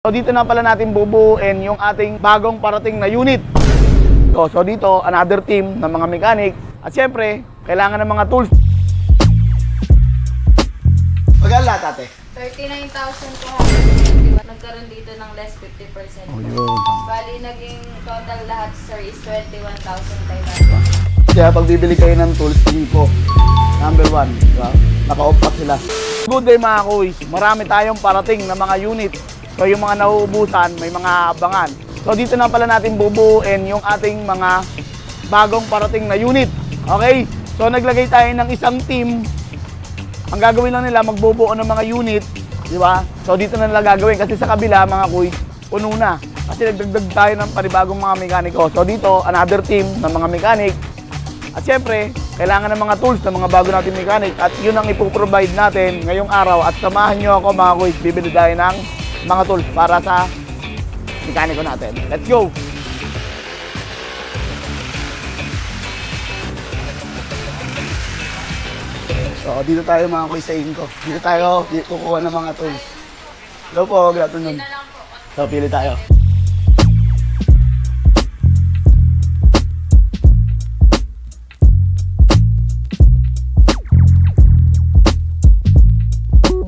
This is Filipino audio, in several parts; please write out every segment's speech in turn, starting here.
So dito na pala natin bubuuin yung ating bagong parating na unit. So dito, another team ng mga mechanic. At syempre, kailangan ng mga tools. Magkano lahat, ate? 39,221. Nagkaroon dito ng less 50%. Oh, yun. Bali, naging total lahat, sir, is 21,500. Kaya pag bibili kayo ng tools, hindi po. Number 1, diba? Naka-off pa sila. Good day mga kuys. Marami tayong parating na mga unit. So yung mga nauubusan, may mga abangan. So dito na pala natin bubuuin yung ating mga bagong parating na unit. Okay? So naglagay tayo ng isang team. Ang gagawin lang nila, magbubuo ng mga unit. Di ba? So dito na nila gagawin. Kasi sa kabila, mga kuys, puno na. Kasi nagdagdag tayo ng panibagong mga mekaniko. So dito, another team ng mga mechanic. At syempre, kailangan ng mga tools ng mga bago natin mechanic. At yun ang ipoprovide natin ngayong araw. At samahan nyo ako mga kuys, bibili tayo ng mga tools para sa mekaniko natin. Let's go! So dito tayo mga kuys sa Inco. Dito tayo kukuha ng mga tools. Hello po, good afternoon. So pili tayo.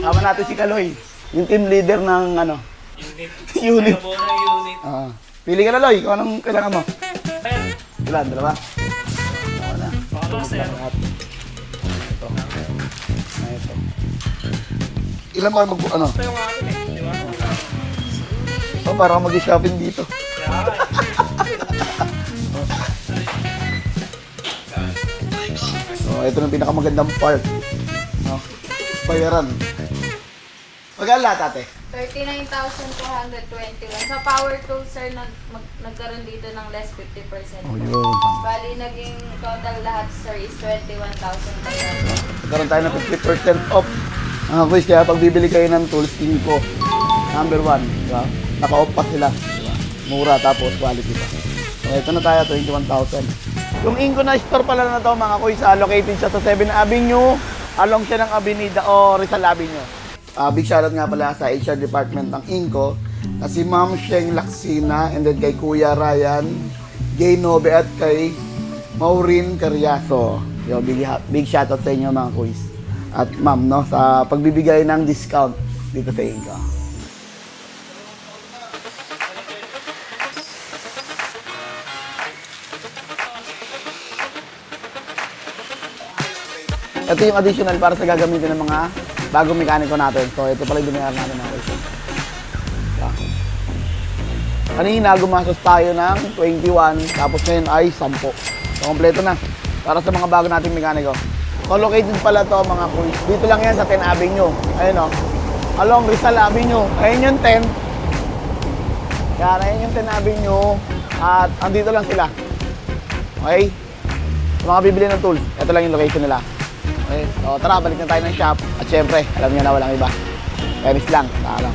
Tama natin si Kaloy, yung team leader ng ano? Unit. Unit. Pili ka na, Loy. Kung anong kailangan mo? Ilan? Dalawa? Ako na. Ito. Ito. Ilan ba mag... ano? Ito yung akin eh, di ba? Oh, para mag-shopping dito. So, ito na pinakamagandang part. No? Bayaran. Magkano lahat, ate? 39,221. Sa power tools, sir, nagkaroon dito ng less 50%. Oh, yun. Bali, naging total lahat, sir, is 21,500. Nagkaroon tayo ng 50% off. Kuys, kaya pag bibili kayo ng tools, Inco. Number 1, diba? Naka-off pa sila. Diba? Mura, tapos quality pa. So, ito na tayo, 21,000. Yung Inco na store pala na to, mga kuys, located siya sa 7 Avenue, along siya ng Avenida o Rizal Avenue. Big shoutout nga pala sa HR department ng Inco, na si Ma'am Sheng Laksina, and then kay Kuya Ryan, Gay Nobe, at kay Maureen Carriazo. Yo, big shoutout sa inyo mga kuys. At ma'am, no, sa pagbibigay ng discount dito sa Inco. Ito yung additional para sa gagamitin ng mga bagong mekaniko natin. So, ito pala yung binayaran natin mga kuys. Kanina, gumastos tayo ng 21, tapos ngayon ay 10. So, kompleto na para sa mga bago nating mekaniko. So, located pala to mga kuys. Dito lang yan sa 10 Avenue. Ayun o. Along Rizal Avenue. Ayun yung 10. Yan, ayun yung 10 Avenue. At andito lang sila. Okay? Sa mga bibili ng tools, ito lang yung location nila. Okay? So, tara, balik na tayo ng shop. At syempre, alam niyo na walang iba. Penis lang. Tara lang.